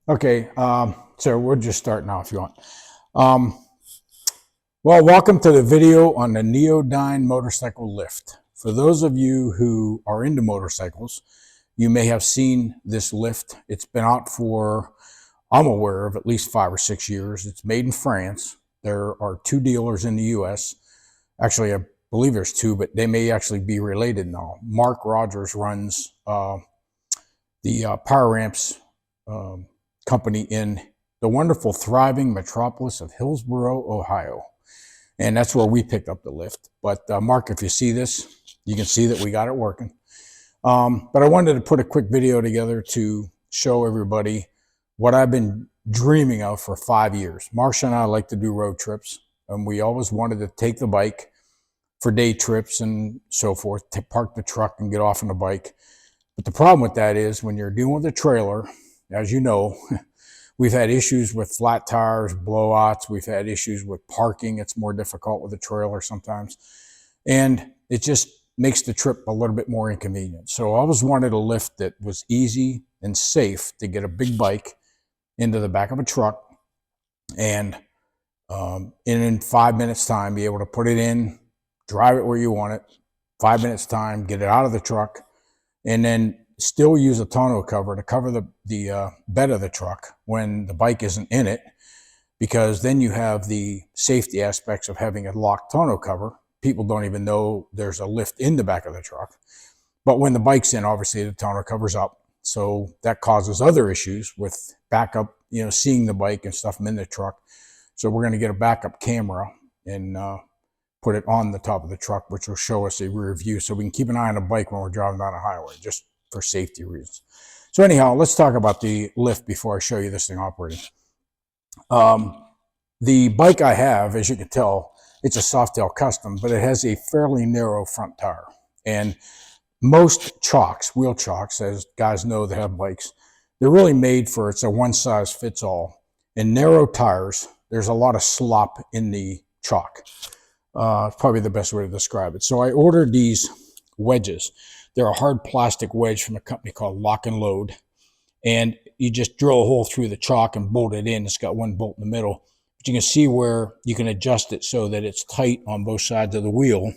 Okay, so we'll just start now if you want. Um, well, welcome to the video on the Neo-Dyne Motorcycle Lift. For those of you who are into motorcycles, you may have seen this lift. It's been out for, I'm aware of, at least 5 or 6 years. It's made in France. There are two dealers in the US. Actually, I believe there's two, but they may actually be related now. Mark Rogers runs the Power Ramps company in the wonderful, thriving metropolis of Hillsboro, Ohio. And that's where we picked up the lift. But Mark, if you see this, you can see that we got it working. But I wanted to put a quick video together to show everybody what I've been dreaming of for 5 years. Marsha and I like to do road trips, and we always wanted to take the bike for day trips and so forth, to park the truck and get off on the bike. But the problem with that is when you're dealing with a trailer, as you know, we've had issues with flat tires, blowouts. We've had issues with parking. It's more difficult with a trailer sometimes. And it just makes the trip a little bit more inconvenient. So I always wanted a lift that was easy and safe to get a big bike into the back of a truck and in 5 minutes time, be able to put it in, drive it where you want it, 5 minutes time, get it out of the truck, and then still use a tonneau cover to cover the bed of the truck when the bike isn't in it, because then you have the safety aspects of having a locked tonneau cover. People don't even know there's a lift in the back of the truck. But when the bike's in, obviously the tonneau cover's up. So that causes other issues with backup, seeing the bike and stuff in the truck. So we're going to get a backup camera and put it on the top of the truck, which will show us a rear view so we can keep an eye on the bike when we're driving down a highway, just for safety reasons. So anyhow, let's talk about the lift before I show you this thing operating. The bike I have, as you can tell, it's a Softail Custom, but it has a fairly narrow front tire. And most chocks, wheel chocks, as guys know that have bikes, they're really made for, it's a one size fits all. And narrow tires, there's a lot of slop in the chock. Probably the best way to describe it. So I ordered these wedges. They're a hard plastic wedge from a company called Lock and Load. And you just drill a hole through the chock and bolt it in. It's got one bolt in the middle. But you can see where you can adjust it so that it's tight on both sides of the wheel.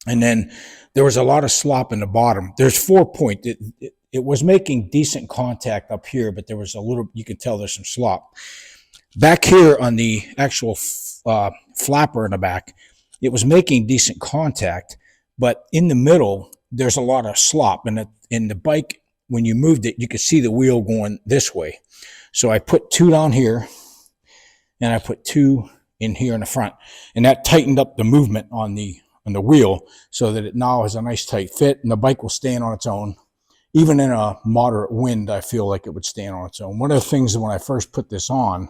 And then there was a lot of slop in the bottom. There's 4-point. It was making decent contact up here, but there was a little, you can tell there's some slop. Back here on the actual flapper in the back, it was making decent contact, but in the middle, there's a lot of slop. And in the bike, when you moved it, you could see the wheel going this way. So I put 2 down here, and I put 2 in here in the front, and that tightened up the movement on the wheel so that it now has a nice tight fit, and the bike will stand on its own. Even in a moderate wind, I feel like it would stand on its own. One of the things when I first put this on,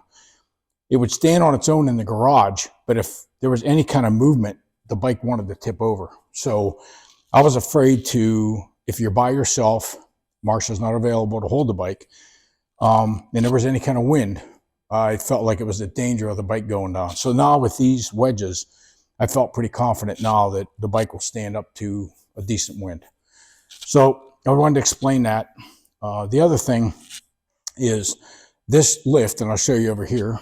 it would stand on its own in the garage, but if there was any kind of movement, the bike wanted to tip over. So I was afraid to, if you're by yourself, Marsha's not available to hold the bike, and there was any kind of wind, I felt like it was the danger of the bike going down. So now with these wedges, I felt pretty confident now that the bike will stand up to a decent wind. So I wanted to explain that. The other thing is this lift, and I'll show you over here.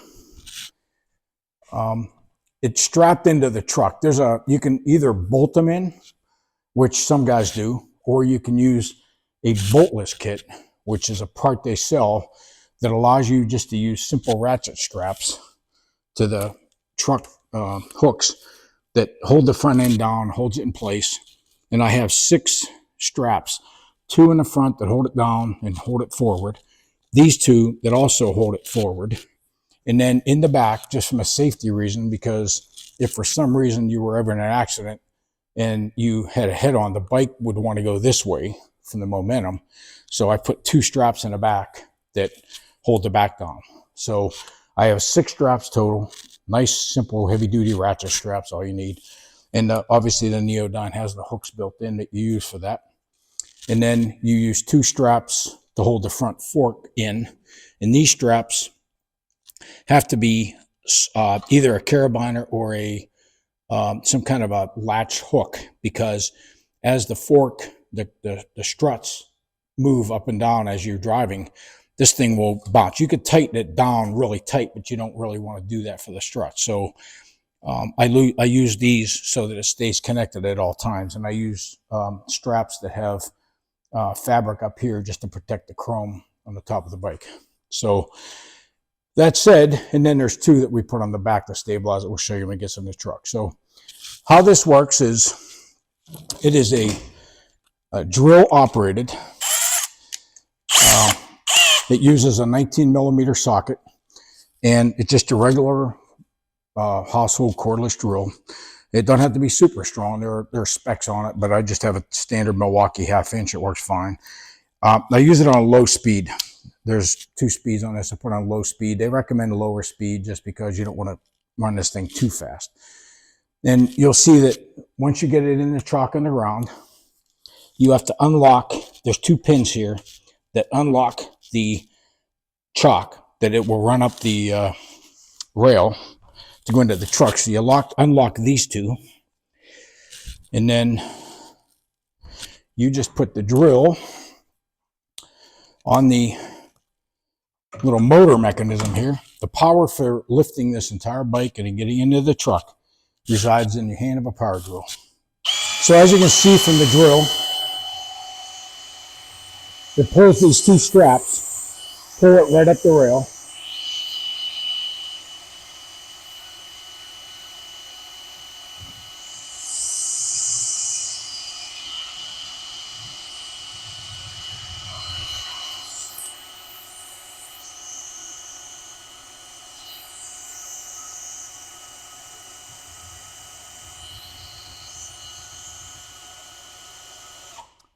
It's strapped into the truck. You can either bolt them in, which some guys do, or you can use a boltless kit, which is a part they sell that allows you just to use simple ratchet straps to the truck hooks that hold the front end down, holds it in place. And I have 6 straps, 2 in the front that hold it down and hold it forward. These 2 that also hold it forward. And then in the back, just from a safety reason, because if for some reason you were ever in an accident and you had a head-on, the bike would want to go this way from the momentum. So I put 2 straps in the back that hold the back down. So I have 6 straps total. Nice, simple, heavy-duty ratchet straps, all you need. And obviously the Neodine has the hooks built in that you use for that. And then you use 2 straps to hold the front fork in. And these straps have to be either a carabiner or some kind of a latch hook, because as the fork, the struts move up and down as you're driving, this thing will bounce. You could tighten it down really tight, but you don't really want to do that for the strut. So I use these so that it stays connected at all times. And I use straps that have fabric up here just to protect the chrome on the top of the bike. So that said, and then there's two that we put on the back to stabilize it. We'll show you when it gets in the truck. So how this works is it is a drill operated. It uses a 19 millimeter socket, and it's just a regular household cordless drill. It doesn't have to be super strong. There are specs on it, but I just have a standard Milwaukee 1/2 inch. It works fine. I use it on low speed. There's 2 speeds on this. I put on low speed. They recommend a lower speed just because you don't want to run this thing too fast. And you'll see that once you get it in the truck and around, you have to unlock. There's 2 pins here that unlock the chock that it will run up the rail to go into the truck. So you unlock these 2, and then you just put the drill on the little motor mechanism here. The power for lifting this entire bike and getting into the truck resides in the hand of a power drill. So as you can see from the drill, it pulls these 2 straps, pull it right up the rail.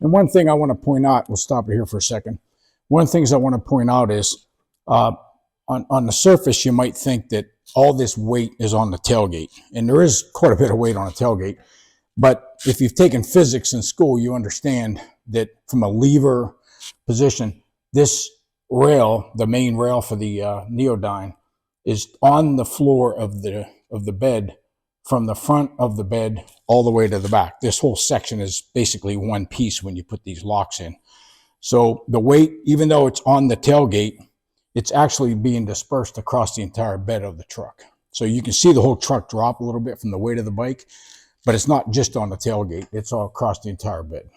And one thing I want to point out, we'll stop it here for a second. One of the things I want to point out is on the surface, you might think that all this weight is on the tailgate. And there is quite a bit of weight on a tailgate. But if you've taken physics in school, you understand that from a lever position, this rail, the main rail for the Neodine, is on the floor of the bed, from the front of the bed all the way to the back. This whole section is basically one piece when you put these locks in. So the weight, even though it's on the tailgate, it's actually being dispersed across the entire bed of the truck. So you can see the whole truck drop a little bit from the weight of the bike, but it's not just on the tailgate, it's all across the entire bed.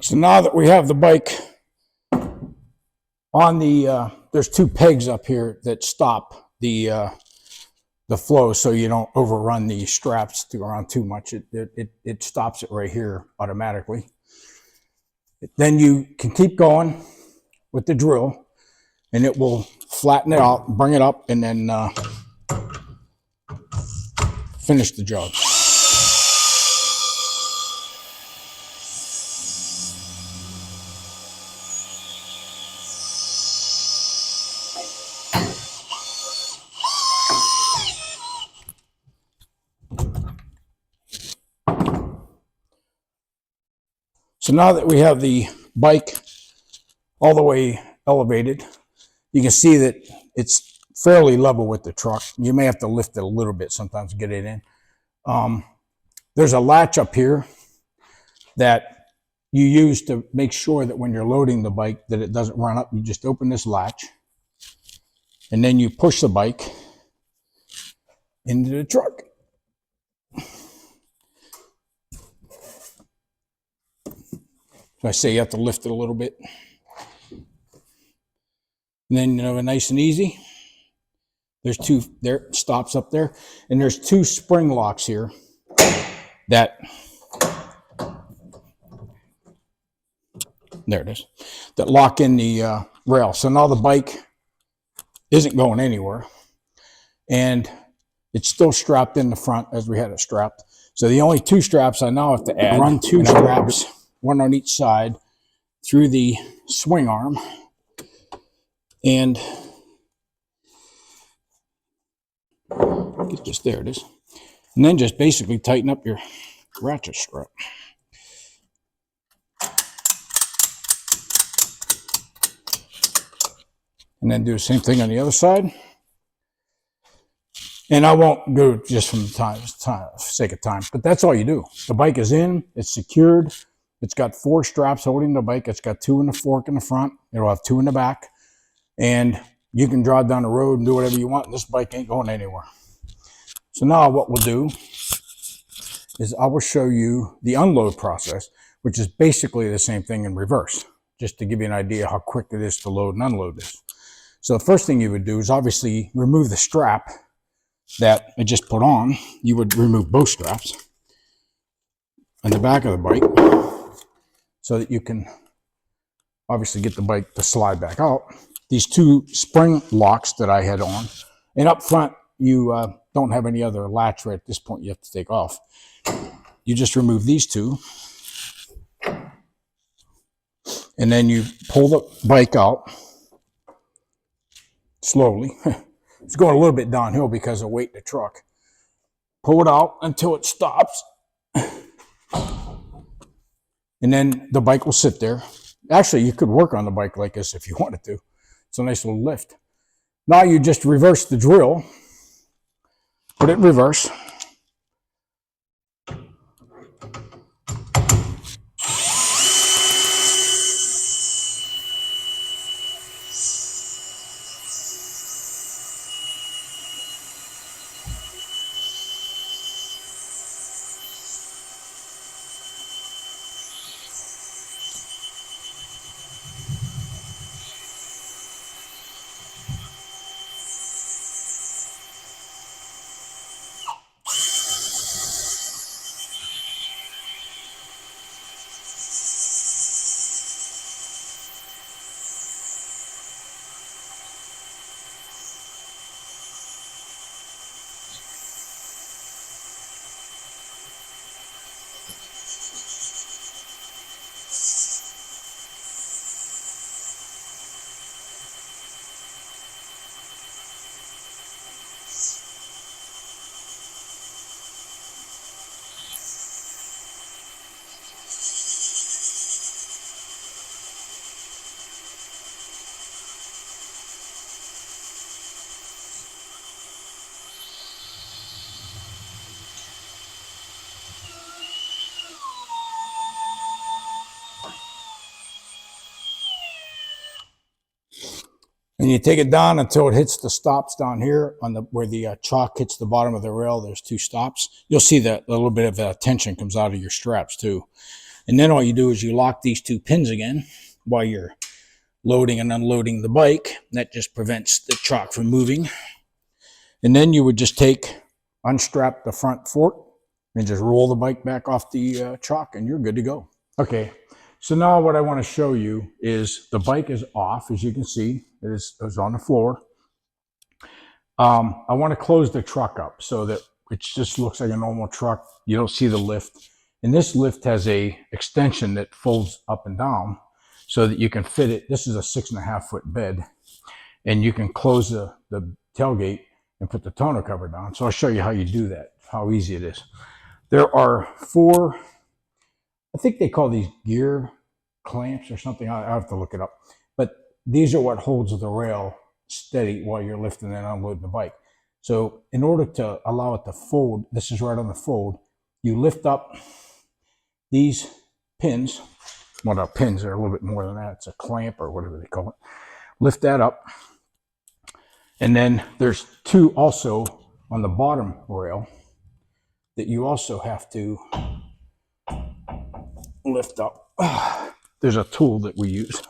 So now that we have the bike on the, there's 2 pegs up here that stop the flow so you don't overrun the straps to go around too much. It stops it right here automatically. Then you can keep going with the drill and it will flatten it out, bring it up, and then finish the job. So now that we have the bike all the way elevated, you can see that it's fairly level with the truck. You may have to lift it a little bit sometimes to get it in. There's a latch up here that you use to make sure that when you're loading the bike that it doesn't run up. You just open this latch and then you push the bike into the truck. So I say you have to lift it a little bit. And then, nice and easy. There's 2 there, stops up there. And there's 2 spring locks here that, there it is, that lock in the rail. So now the bike isn't going anywhere. And it's still strapped in the front as we had it strapped. So the only two straps I now have to add, run two straps, one on each side, through the swing arm. And get this, there it is. And then just basically tighten up your ratchet strap. And then do the same thing on the other side. And I won't go just from sake of time, but that's all you do. The bike is in, it's secured. It's got 4 straps holding the bike. It's got 2 in the fork in the front. It'll have 2 in the back. And you can drive down the road and do whatever you want. And this bike ain't going anywhere. So now what we'll do is I will show you the unload process, which is basically the same thing in reverse, just to give you an idea how quick it is to load and unload this. So the first thing you would do is obviously remove the strap that I just put on. You would remove both straps on the back of the bike so that you can obviously get the bike to slide back out. These 2 spring locks that I had on, and up front you don't have any other latch right at this point you have to take off. You just remove these 2, and then you pull the bike out slowly. It's going a little bit downhill because of weight of the truck. Pull it out until it stops. And then the bike will sit there. Actually, you could work on the bike like this if you wanted to. It's a nice little lift. Now you just reverse the drill. Put it in reverse. And you take it down until it hits the stops down here on the where the chalk hits the bottom of the rail. There's 2 stops. You'll see that a little bit of tension comes out of your straps too. And then all you do is you lock these 2 pins again while you're loading and unloading the bike. That just prevents the chalk from moving. And then you would just unstrap the front fork and just roll the bike back off the chalk, and you're good to go. Okay. So now what I want to show you is the bike is off. As you can see, it is on the floor. I want to close the truck up so that it just looks like a normal truck. You don't see the lift. And this lift has a extension that folds up and down so that you can fit it. This is a 6.5-foot bed, and you can close the tailgate and put the tonneau cover down. So I'll show you how you do that, how easy it is. There are 4, I think they call these gear clamps or something. I have to look it up. But these are what holds the rail steady while you're lifting and unloading the bike. So in order to allow it to fold, this is right on the fold, you lift up these pins. Well, not pins, they're a little bit more than that. It's a clamp or whatever they call it. Lift that up. And then there's 2 also on the bottom rail that you also have to lift up. There's a tool that we use.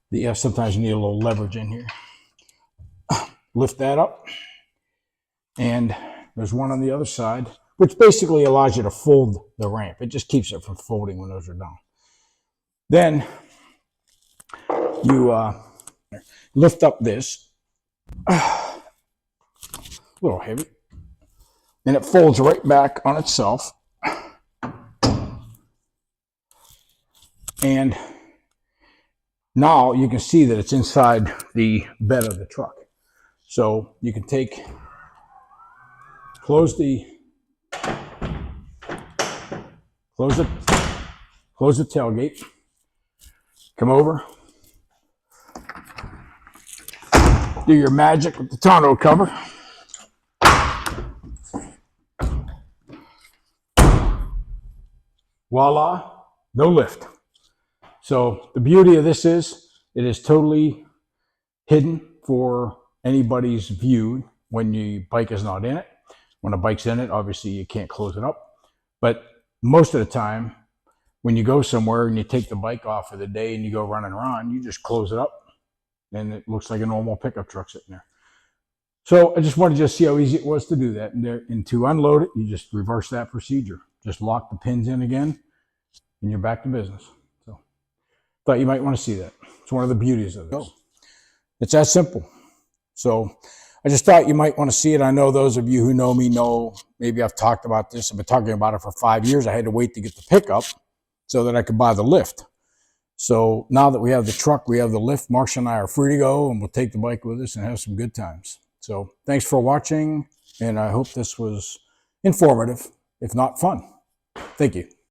Yeah, sometimes you need a little leverage in here. Lift that up. And there's one on the other side, which basically allows you to fold the ramp. It just keeps it from folding when those are down. Then you lift up this, A little heavy. And it folds right back on itself. And now you can see that it's inside the bed of the truck. So you can close the tailgate, come over, do your magic with the tonneau cover. Voila, no lift. So the beauty of this is it is totally hidden for anybody's view when the bike is not in it. When a bike's in it, obviously you can't close it up. But most of the time, when you go somewhere and you take the bike off for the day and you go running around, you just close it up and it looks like a normal pickup truck sitting there. So I just wanted to see how easy it was to do that. And to unload it, you just reverse that procedure. Just lock the pins in again and you're back to business. So thought you might want to see that. It's one of the beauties of this. It's that simple. So I just thought you might want to see it. I know those of you who know me know, maybe I've talked about this. I've been talking about it for 5 years. I had to wait to get the pickup so that I could buy the lift. So now that we have the truck, we have the lift, Marcia and I are free to go, and we'll take the bike with us and have some good times. So thanks for watching, and I hope this was informative, if not fun. Thank you.